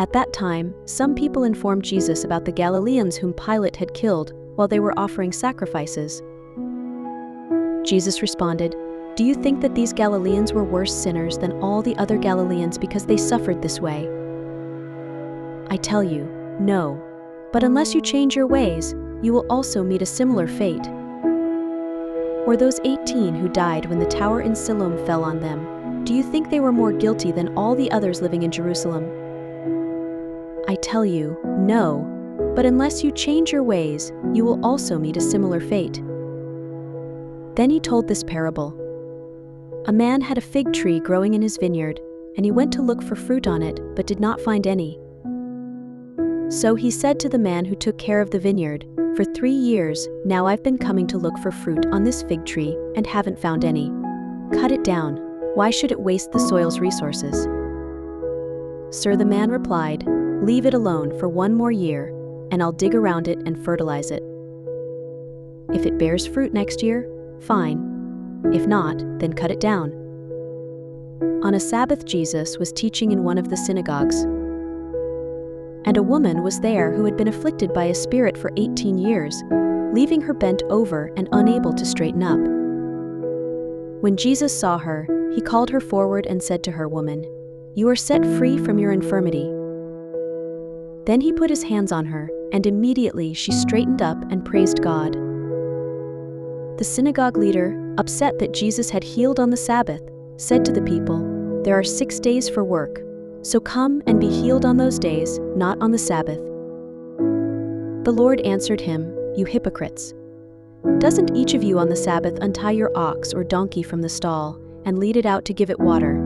At that time, some people informed Jesus about the Galileans whom Pilate had killed while they were offering sacrifices. Jesus responded, "Do you think that these Galileans were worse sinners than all the other Galileans because they suffered this way? I tell you, no. But unless you change your ways, you will also meet a similar fate. Or those 18 who died when the tower in Siloam fell on them, do you think they were more guilty than all the others living in Jerusalem? I tell you, no. But unless you change your ways, you will also meet a similar fate." Then he told this parable. A man had a fig tree growing in his vineyard, and he went to look for fruit on it, but did not find any. So he said to the man who took care of the vineyard, "For 3 years now I've been coming to look for fruit on this fig tree and haven't found any. Cut it down. Why should it waste the soil's resources?" "Sir," the man replied, "leave it alone for 1 more year, and I'll dig around it and fertilize it. If it bears fruit next year, fine. If not, then cut it down." On a Sabbath, Jesus was teaching in one of the synagogues. And a woman was there who had been afflicted by a spirit for 18 years, leaving her bent over and unable to straighten up. When Jesus saw her, he called her forward and said to her, "Woman, you are set free from your infirmity." Then he put his hands on her, and immediately she straightened up and praised God. The synagogue leader, upset that Jesus had healed on the Sabbath, said to the people, "There are 6 days for work, so come and be healed on those days, not on the Sabbath." The Lord answered him, "You hypocrites! Doesn't each of you on the Sabbath untie your ox or donkey from the stall and lead it out to give it water?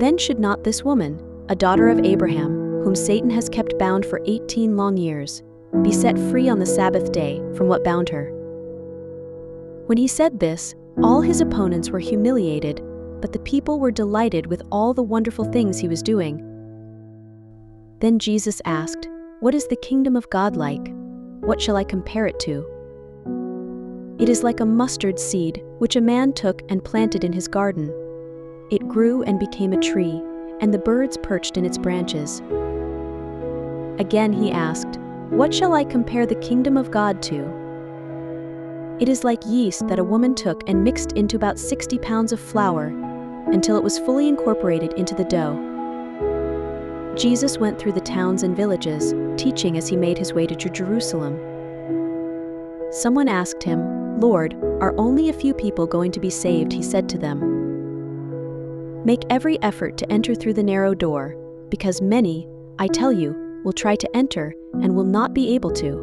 Then should not this woman, a daughter of Abraham, whom Satan has kept bound for 18 long years, be set free on the Sabbath day from what bound her?" When he said this, all his opponents were humiliated, but the people were delighted with all the wonderful things he was doing. Then Jesus asked, "What is the kingdom of God like? What shall I compare it to? It is like a mustard seed, which a man took and planted in his garden. It grew and became a tree, and the birds perched in its branches." Again he asked, "What shall I compare the kingdom of God to? It is like yeast that a woman took and mixed into about 60 pounds of flour, until it was fully incorporated into the dough." Jesus went through the towns and villages, teaching as he made his way to Jerusalem. Someone asked him, "Lord, are only a few people going to be saved?" He said to them, "Make every effort to enter through the narrow door, because many, I tell you, will try to enter and will not be able to.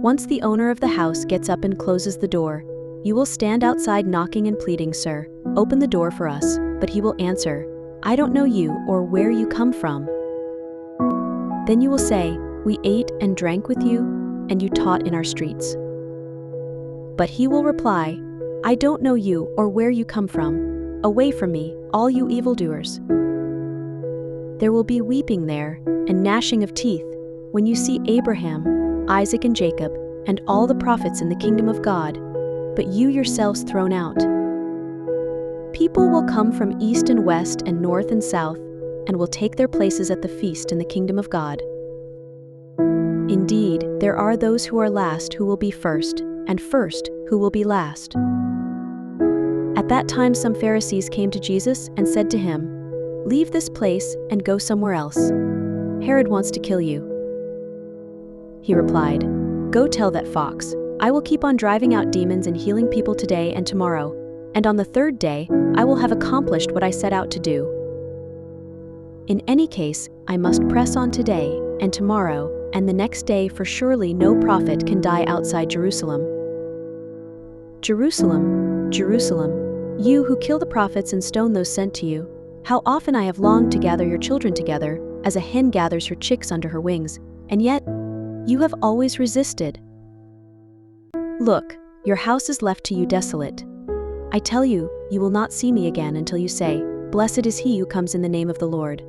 Once the owner of the house gets up and closes the door, you will stand outside knocking and pleading, 'Sir, open the door for us,' but he will answer, 'I don't know you or where you come from.' Then you will say, 'We ate and drank with you, and you taught in our streets.' But he will reply, 'I don't know you or where you come from. Away from me, all you evildoers.' There will be weeping there and gnashing of teeth when you see Abraham, Isaac and Jacob, and all the prophets in the kingdom of God, but you yourselves thrown out. People will come from east and west and north and south, and will take their places at the feast in the kingdom of God. Indeed, there are those who are last who will be first, and first who will be last." At that time some Pharisees came to Jesus and said to him, "Leave this place and go somewhere else. Herod wants to kill you." He replied, "Go tell that fox, I will keep on driving out demons and healing people today and tomorrow, and on the 3rd day I will have accomplished what I set out to do. In any case, I must press on today and tomorrow and the next day, for surely no prophet can die outside Jerusalem. Jerusalem, Jerusalem, you who kill the prophets and stone those sent to you, how often I have longed to gather your children together, as a hen gathers her chicks under her wings, and yet you have always resisted. Look, your house is left to you desolate. I tell you, you will not see me again until you say, 'Blessed is he who comes in the name of the Lord.'"